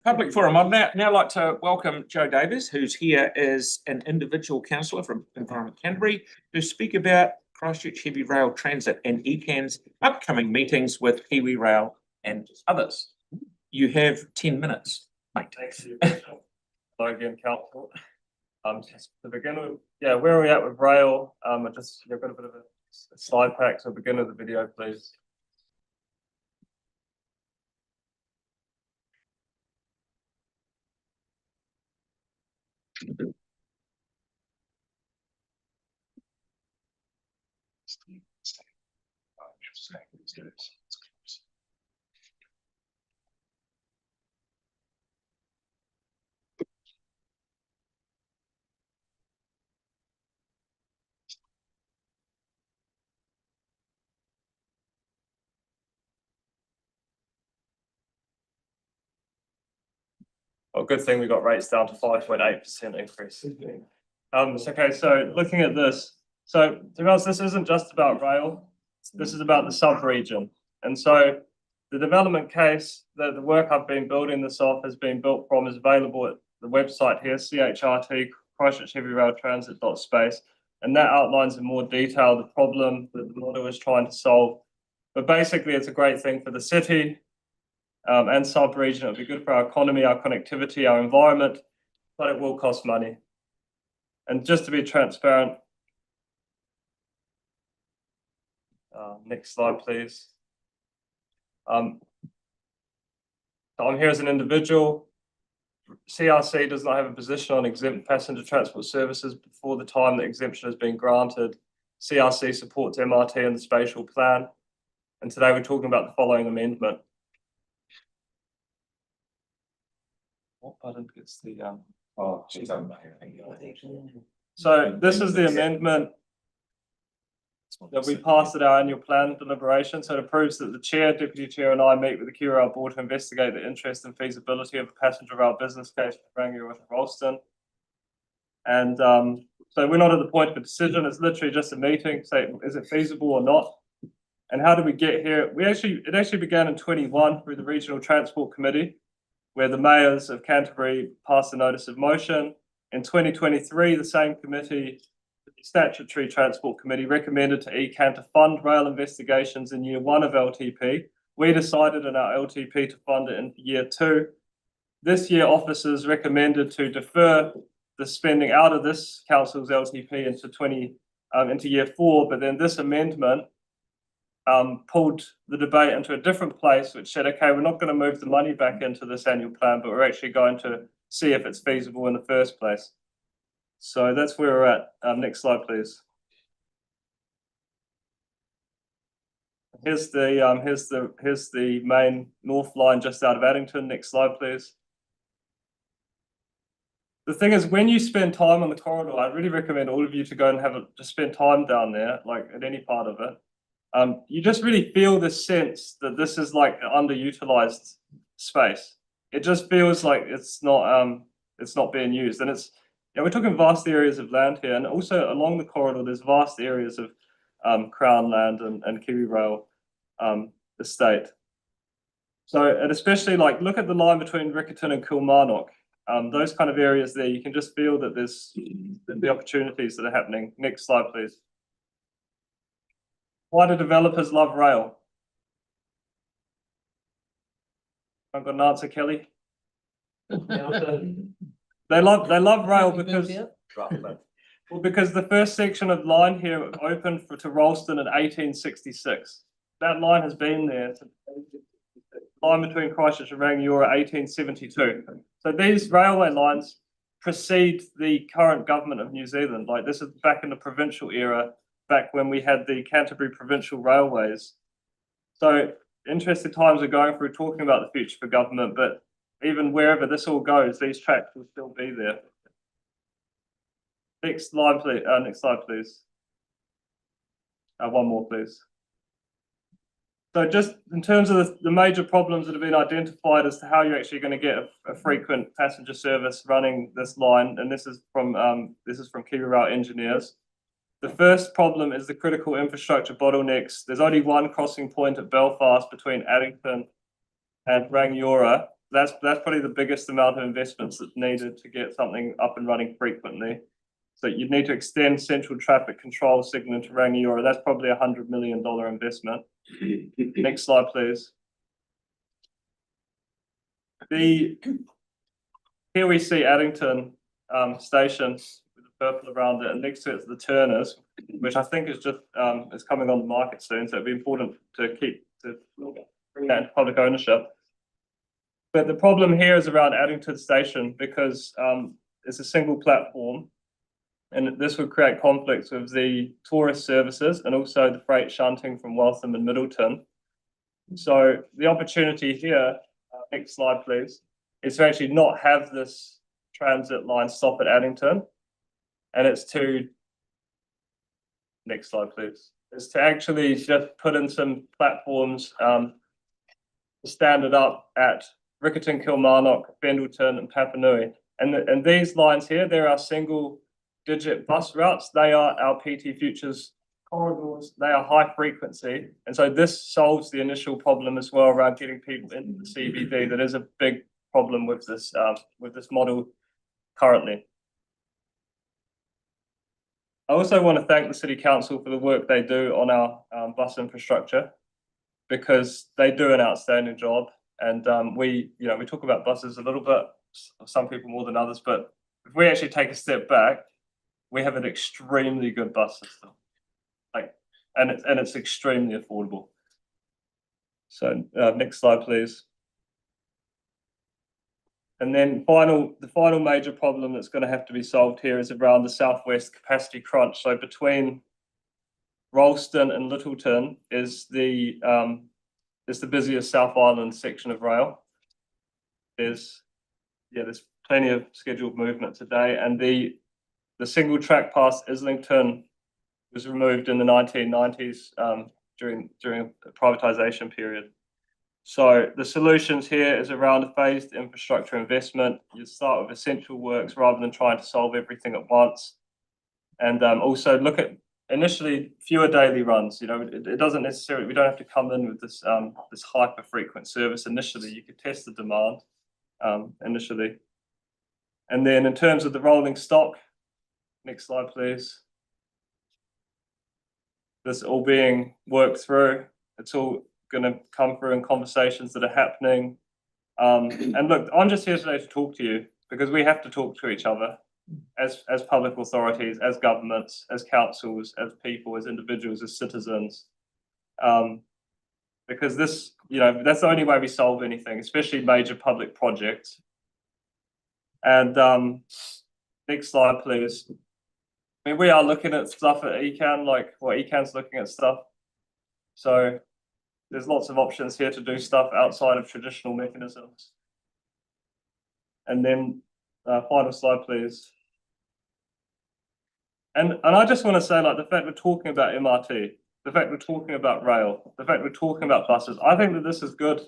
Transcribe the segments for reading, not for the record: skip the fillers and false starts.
Public forum. I'd now like to welcome Joe Davis, who's here as an individual councillor from Environment Canterbury, to speak about Christchurch Heavy Rail Transit and ECAN's upcoming meetings with Kiwi Rail and others. You have 10 minutes, mate. Thanks. Hello again, Council. Just to begin with, where are we at with rail? I've got a bit of a slide pack, so begin with the video, please. Well, good thing we got rates down to 5.8% increase. Okay, so looking at this, so to be honest, this isn't just about rail. This is about the sub-region. And so the development case, the work I've been building this off has been built from is available at the website here, CHRT, Christchurch Heavy Rail Transit.space. And that outlines in more detail the problem that the model is trying to solve. But basically, it's a great thing for the city and sub-region. It'll be good for our economy, our connectivity, our environment, but it will cost money. And just to be transparent, next slide, please. So I'm here as an individual. CRC does not have a position on exempt passenger transport services before the time that exemption has been granted. CRC supports MRT and the spatial plan. And today we're talking about the following amendment. What button gets the Oh, she's on. So this is the amendment that we passed at our annual plan deliberation. So it approves that the chair, deputy chair, and I meet with the QRL board to investigate the interest and feasibility of a passenger rail business case for Rangiora to Ralston. And so we're not at the point of a decision. It's literally just a meeting. Say, is it feasible or not? And how did we get here? It actually began in 21 through the Regional Transport Committee, where the mayors of Canterbury passed a notice of motion. In 2023, the same committee, the Statutory Transport Committee, recommended to ECAN to fund rail investigations in year 1 of LTP. We decided in our LTP to fund it in year 2. This year, officers recommended to defer the spending out of this council's LTP into year 4, but then this amendment pulled the debate into a different place, which said, okay, we're not going to move the money back into this annual plan, but we're actually going to see if it's feasible in the first place. So that's where we're at. Next slide, please. Here's the main north line just out of Addington. Next slide, please. The thing is, when you spend time on the corridor, I really recommend all of you to go and just spend time down there, like at any part of it. You just really feel this sense that this is like an underutilized space. It just feels like it's not being used, and we're talking vast areas of land here, and also along the corridor there's vast areas of Crown land and Kiwi Rail estate. So, and especially like look at the line between Riccarton and Kilmarnock. Those kind of areas there, you can just feel that there's the opportunities that are happening. Next slide, please. Why do developers love rail? I've got an answer, Kelly. They love rail because the first section of line here opened to Ralston in 1866. That line has been there. The line between Christchurch and Rangiora 1872. So these railway lines precede the current government of New Zealand. Like this is back in the provincial era, back when we had the Canterbury Provincial Railways. So interesting times are going through talking about the future for government, but even wherever this all goes, these tracks will still be there. Next slide, please. Next slide, please. One more, please. So just in terms of the major problems that have been identified as to how you're actually going to get a frequent passenger service running this line, and this is from Kiwi Rail engineers. The first problem is the critical infrastructure bottlenecks. There's only one crossing point at Belfast between Addington and Rangiora, that's probably the biggest amount of investments that's needed to get something up and running frequently. So you need to extend central traffic control signal to Rangiora. That's probably $100 million investment. Next slide, please. Here we see Addington station with the purple around it, and next to it's the Turners, which I think is just is coming on the market soon. So it'd be important to bring that into public ownership. But the problem here is around Addington station because it's a single platform, and this would create conflicts with the tourist services and also the freight shunting from Waltham and Middleton. So the opportunity here, next slide please, is to actually not have this transit line stop at Addington, and it's to, next slide please, is to actually just put in some platforms to stand it up at Riccarton, Kilmarnock, Pendleton and Papanui. And these lines here, there are single digit bus routes. They are our PT Futures corridors. They are high frequency. And so this solves the initial problem as well around getting people into the CBD. That is a big problem with this model currently. I also want to thank the City Council for the work they do on our bus infrastructure, because they do an outstanding job. And we talk about buses a little bit, some people more than others, but if we actually take a step back, we have an extremely good bus system, and it's extremely affordable. So next slide, please. And then the final major problem that's going to have to be solved here is around the southwest capacity crunch. So between Ralston and Littleton is the busiest South Island section of rail. There's plenty of scheduled movement today, and the single track past Islington was removed in the 1990s during the privatisation period. So the solutions here is around a phased infrastructure investment. You start with essential works rather than trying to solve everything at once, and also look at initially fewer daily runs. It doesn't necessarily, we don't have to come in with this this hyper frequent service initially. You could test the demand initially, and then in terms of the rolling stock, next slide please. This all being worked through. It's all going to come through in conversations that are happening. And look, I'm just here today to talk to you because we have to talk to each other as public authorities, as governments, as councils, as people, as individuals, as citizens. Because this, that's the only way we solve anything, especially major public projects. And next slide, please. I mean, we are looking at stuff at ECAN, ECAN's looking at stuff. So there's lots of options here to do stuff outside of traditional mechanisms. And then final slide, please. And I just want to say, the fact we're talking about MRT, the fact we're talking about rail, the fact we're talking about buses, I think that this is good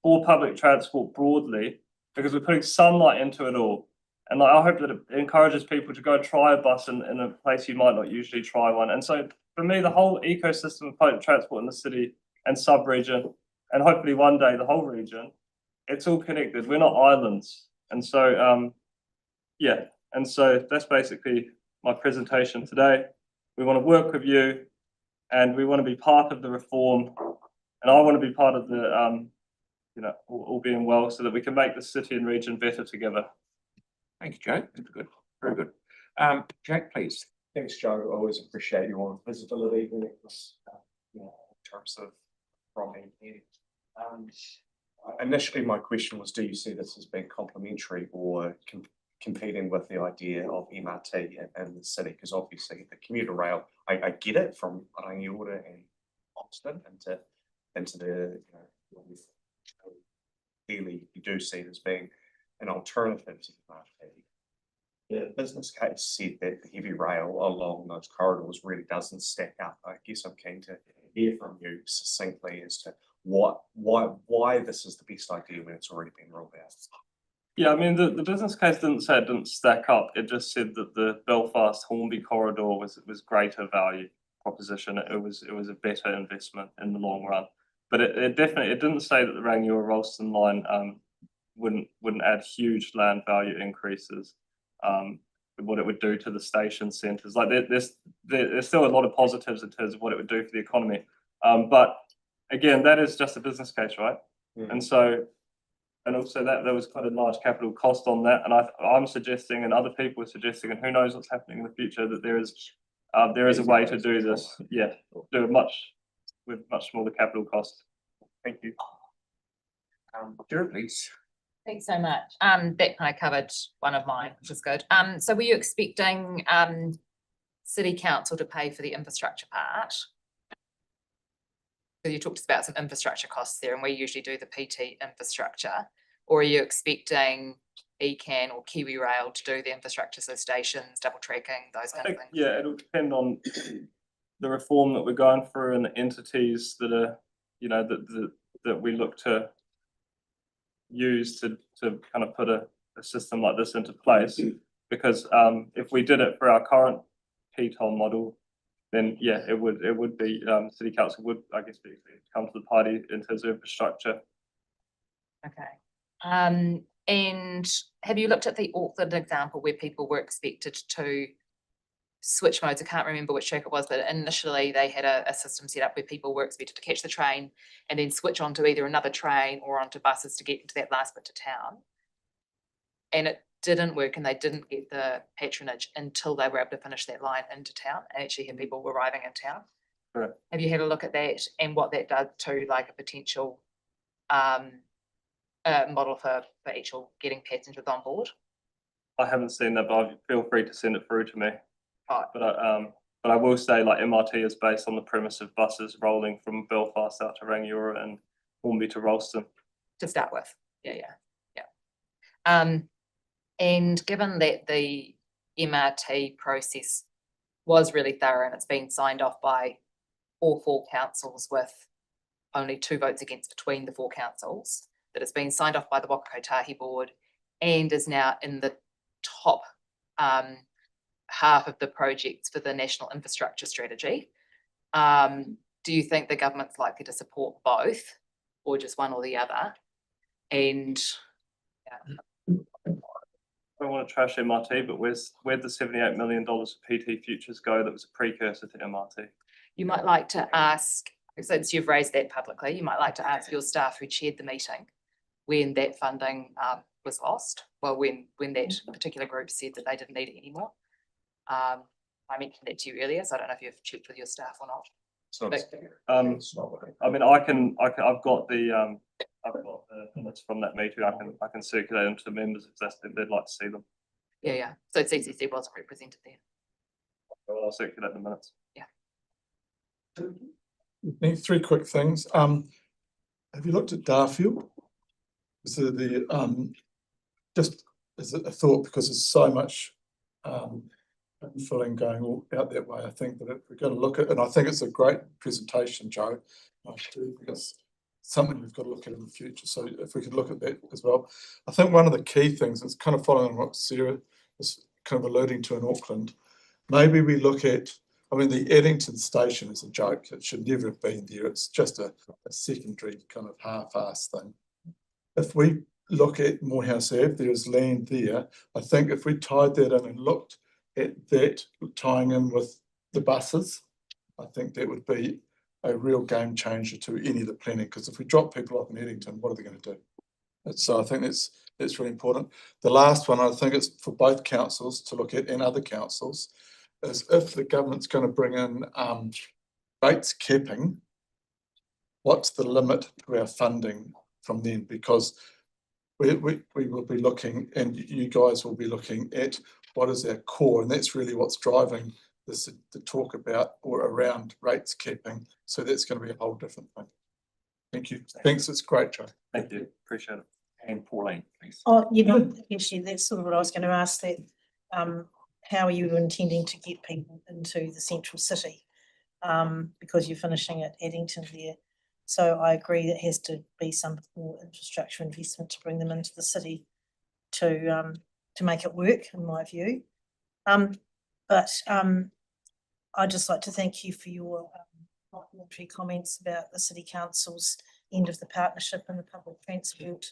for public transport broadly, because we're putting sunlight into it all. And I hope that it encourages people to go try a bus in a place you might not usually try one. And so for me, the whole ecosystem of public transport in the city and sub-region, and hopefully one day the whole region, it's all connected. We're not islands. And so, and so that's basically my presentation today. We want to work with you, and we want to be part of the reform, and I want to be part of the, all being well, so that we can make the city and region better together. Thank you, Joe. That's good. Very good. Jack, please. Thanks, Joe. I always appreciate your visibility when it was, in terms of from here. Initially, my question was, do you see this as being complementary or competing with the idea of MRT in the city? Because obviously the commuter rail, I get it from Rangiora and Oxford into the, clearly you do see it as being an alternative to the MRT. The business case said that the heavy rail along those corridors really doesn't stack up. I guess I'm keen to hear from you succinctly as to why this is the best idea when it's already been rolled out. Yeah, I mean, the business case didn't say it didn't stack up. It just said that the Belfast Hornby corridor was greater value proposition. It was a better investment in the long run. But it definitely didn't say that the Rangiora Ralston line wouldn't add huge land value increases. What it would do to the station centres, like there's still a lot of positives in terms of what it would do for the economy. But again, that is just a business case, right? And so, and also that there was quite a large capital cost on that. And I'm suggesting, and other people are suggesting, and who knows what's happening in the future, that there is a way to do this. Yeah, do it with much smaller capital cost. Thank you. Jared, please. Thanks so much. That kind of covered one of mine, which is good. So were you expecting City Council to pay for the infrastructure part? So you talked about some infrastructure costs there, and we usually do the PT infrastructure. Or are you expecting ECAN or Kiwi Rail to do the infrastructure, so stations, double tracking, those kind of things? Yeah, it'll depend on the reform that we're going through and the entities that are, you know, that we look to use to kind of put a system like this into place. Because if we did it for our current PTOL model, then yeah, it would be City Council would, I guess, come to the party in terms of infrastructure. Okay. And have you looked at the Auckland example where people were expected to switch modes? I can't remember which track it was, but initially they had a system set up where people were expected to catch the train and then switch onto either another train or onto buses to get into that last bit to town. And it didn't work, and they didn't get the patronage until they were able to finish that line into town and actually have people arriving in town. Right. Have you had a look at that and what that does to like a potential model for actual getting passengers on board? I haven't seen that, but feel free to send it through to me. Right. But I will say, like, MRT is based on the premise of buses rolling from Belfast out to Rangiora and Hornby to Ralston. To start with. Yeah. And given that the MRT process was really thorough and it's been signed off by all 4 councils with only 2 votes against between the 4 councils, that it's been signed off by the Waka Kotahi board and is now in the top half of the projects for the National Infrastructure Strategy. Do you think the government's likely to support both or just one or the other? And I don't want to trash MRT, but where'd the $78 million of PT Futures go that was a precursor to MRT? you might like to ask, since you've raised that publicly, you might like to ask your staff who chaired the meeting when that funding was lost. Well, when that particular group said that they didn't need it anymore. I mentioned that to you earlier, so I don't know if you've checked with your staff or not. I mean, I've got the minutes from that meeting. I can circulate them to the members if they'd like to see them. Yeah. So CCC wasn't represented there. Well, I'll circulate the minutes. Yeah. 3 quick things. Have you looked at Darfield? So just as a thought, because there's so much filling going all out that way, I think that if we're going to look at, and I think it's a great presentation, Joe. I do think it's something we've got to look at in the future. So if we could look at that as well. I think one of the key things, it's kind of following what Sarah was kind of alluding to in Auckland, maybe we look at, I mean, the Eddington station is a joke. It should never have been there. It's just a secondary kind of half-assed thing. If we look at Morehouse Ave, there is land there. I think if we tied that in and looked at that tying in with the buses, I think that would be a real game changer to any of the planning, because if we drop people off in Eddington, what are they going to do? And so I think that's really important. The last one, I think it's for both councils to look at, and other councils, is if the government's going to bring in rates capping, what's the limit to our funding from then? Because we will be looking, and you guys will be looking at what is our core, and that's really what's driving this, the talk about or around rates capping. So that's going to be a whole different thing. Thank you. Thanks. It's great, Joe. Thank you. Appreciate it. And Pauline, please. Oh, actually, that's sort of what I was going to ask. That how are you intending to get people into the central city? Because you're finishing at Eddington there. So I agree that has to be some more infrastructure investment to bring them into the city to make it work, in my view. But I'd just like to thank you for your complimentary comments about the City Council's end of the partnership and the public transport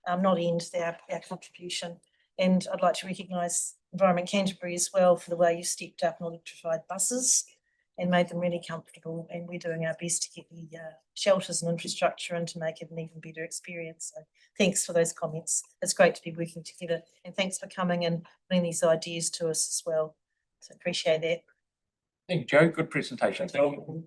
not end our contribution. And I'd like to recognise Environment Canterbury as well for the way you stepped up and electrified buses and made them really comfortable. And we're doing our best to get the shelters and infrastructure in to make it an even better experience. So thanks for those comments. It's great to be working together, and thanks for coming and bringing these ideas to us as well. So appreciate that. Thank you, Joe. Good presentation. Thank you.